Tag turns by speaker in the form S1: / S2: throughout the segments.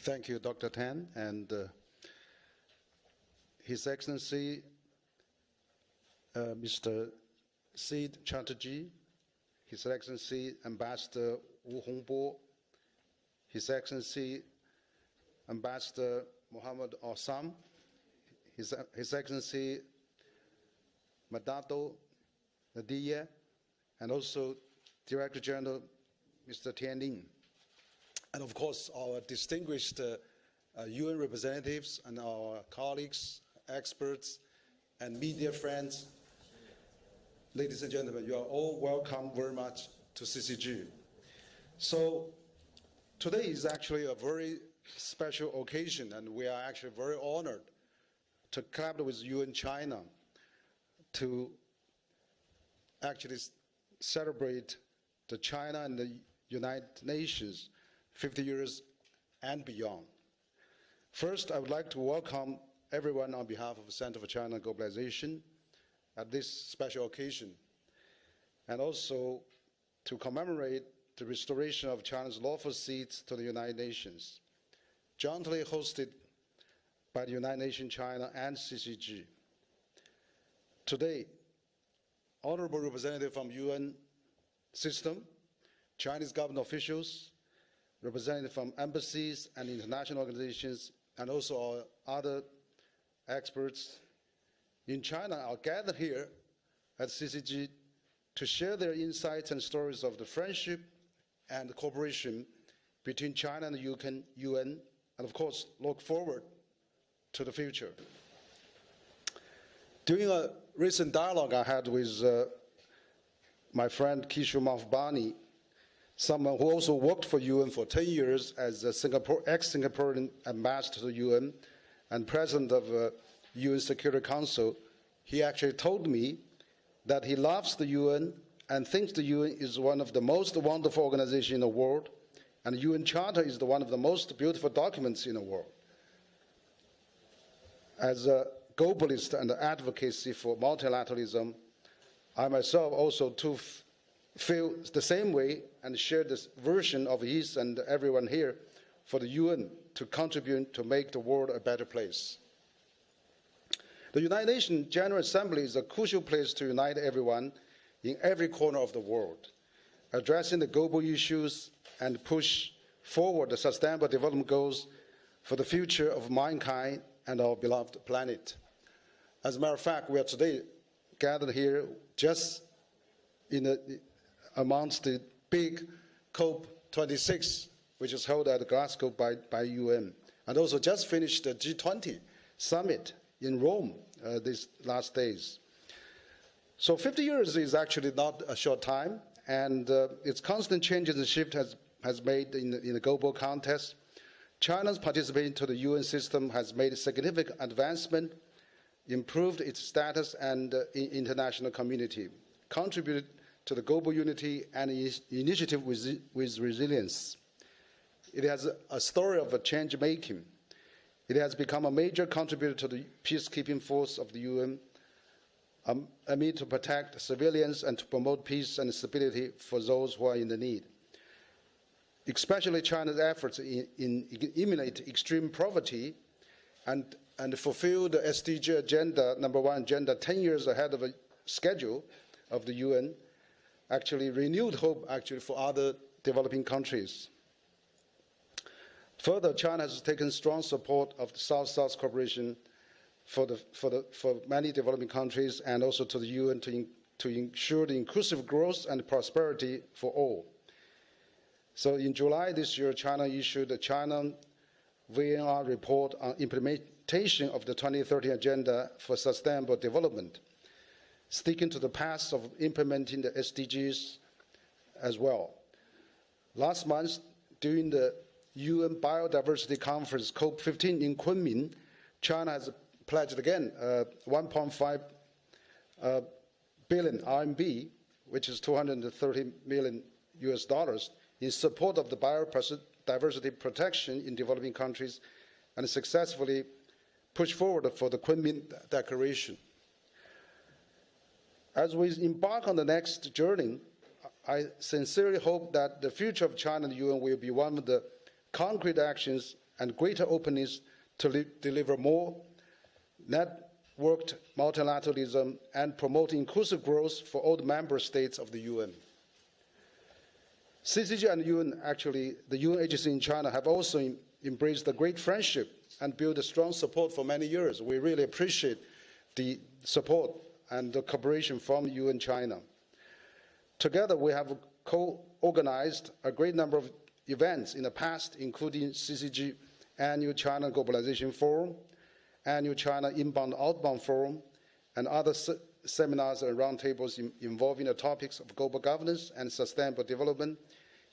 S1: Thank you, Dr. Tan, and His Excellency Mr. Sid Chatterjee, His Excellency Ambassador Wu Hongbo, His Excellency Ambassador Mohammed Osam, His Excellency Madado Nadia, and also Director General Mr. Tian Ling. And of course, our distinguished UN representatives and our colleagues, experts, and media friends. Ladies and gentlemen, you are all welcome very much to CCG. So today is actually a very special occasion, and we are actually very honored to collaborate with UN China to actually celebrate the China and the United Nations 50 years and beyond. First, I would like to welcome everyone on behalf of the Center for China and Globalization at this special occasion, and also to commemorate the restoration of China's lawful seats to the United Nations, jointly hosted by the United Nations China and CCG. Today, honorable representatives from UN system, Chinese government officials, representatives from embassies and international organizations, and also our other experts in China are gathered here at CCG to share their insights and stories of the friendship and cooperation between China and the UN, and of course, look forward to the future. During a recent dialogue I had with my friend Kishore Mahbubani, someone who also worked for UN for 10 years as a ex-Singaporean ambassador to the UN and president of UN Security Council, he actually told me that he loves the UN and thinks the UN is one of the most wonderful organizations in the world, and the UN Charter is one of the most beautiful documents in the world. As a globalist and advocacy for multilateralism, I myself also too feel the same way and share this version of his and everyone here for the UN to contribute to make the world a better place. The United Nations General Assembly is a crucial place to unite everyone in every corner of the world, addressing the global issues and push forward the sustainable development goals for the future of mankind and our beloved planet. As a matter of fact, we are today gathered here just amongst the big COP26, which is held at Glasgow by UN, and also just finished the G20 summit in Rome these last days. So 50 years is actually not a short time, and its constant changes and shift has made in the global context. China's participation to the UN system has made significant advancement, improved its status and international community, contributed to the global unity and initiative with resilience. It has a story of change-making. It has become a major contributor to the peacekeeping force of the UN, amid to protect civilians and to promote peace and stability for those who are in the need. Especially China's efforts in eliminate extreme poverty and fulfill the SDG agenda, #1 agenda, 10 years ahead of a schedule of the UN, actually renewed hope for other developing countries. Further, China has taken strong support of the South-South cooperation for many developing countries and also to the UN to ensure the inclusive growth and prosperity for all. So in July this year, China issued a China VNR report on implementation of the 2030 Agenda for Sustainable Development, sticking to the path of implementing the SDGs as well. Last month, during the UN Biodiversity Conference COP15 in Kunming, China has pledged again 1.5 billion RMB, which is $230 million US, in support of the biodiversity protection in developing countries, and successfully pushed forward for the Kunming Declaration. As we embark on the next journey, I sincerely hope that the future of China and the UN will be one of the concrete actions and greater openness to deliver more networked multilateralism and promote inclusive growth for all the member states of the UN. CCG and UN, actually, the UN agency in China, have also embraced the great friendship and built a strong support for many years. We really appreciate the support and the cooperation from UN China. Together, we have co-organized a great number of events in the past, including CCG Annual China and Globalization Forum, Annual China Inbound-Outbound Forum, and other seminars and roundtables involving the topics of global governance and sustainable development,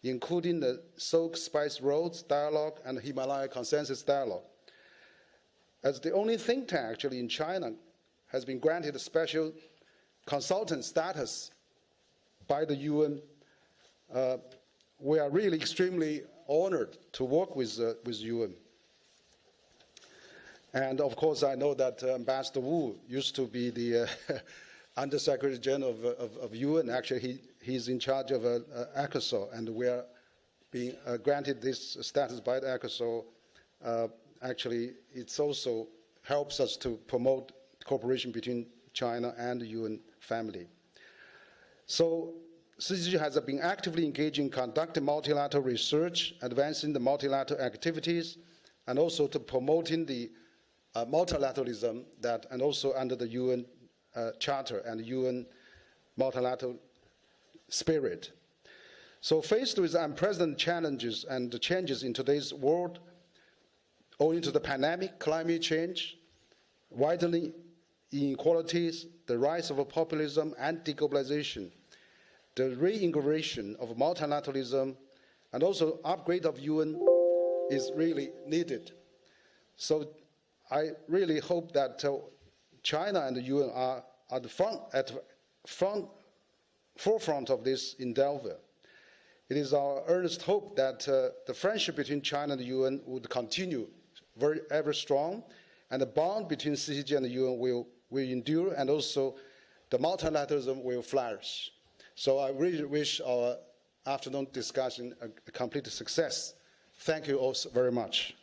S1: including the Silk Spice Roads Dialogue and Himalaya Consensus Dialogue. As the only think tank actually in China has been granted a special consultant status by the UN, we are really extremely honored to work with UN. And of course, I know that Ambassador Wu used to be the Under-Secretary General of UN. Actually, he's in charge of ECOSOC, and we are being granted this status by the ECOSOC. Actually, it also helps us to promote cooperation between China and the UN family. So CCG has been actively engaged in conducting multilateral research, advancing the multilateral activities, and also to promoting the multilateralism that, and also under the UN Charter and UN multilateral spirit. So faced with unprecedented challenges and changes in today's world, owing to the pandemic, climate change, widening inequalities, the rise of populism and deglobalization, the reinvigoration of multilateralism, and also upgrade of UN is really needed. So I really hope that China and the UN are at the forefront of this endeavor. It is our earnest hope that the friendship between China and the UN would continue ever strong, and the bond between CCG and the UN will endure, and also the multilateralism will flourish. So I really wish our afternoon discussion a complete success. Thank you all very much.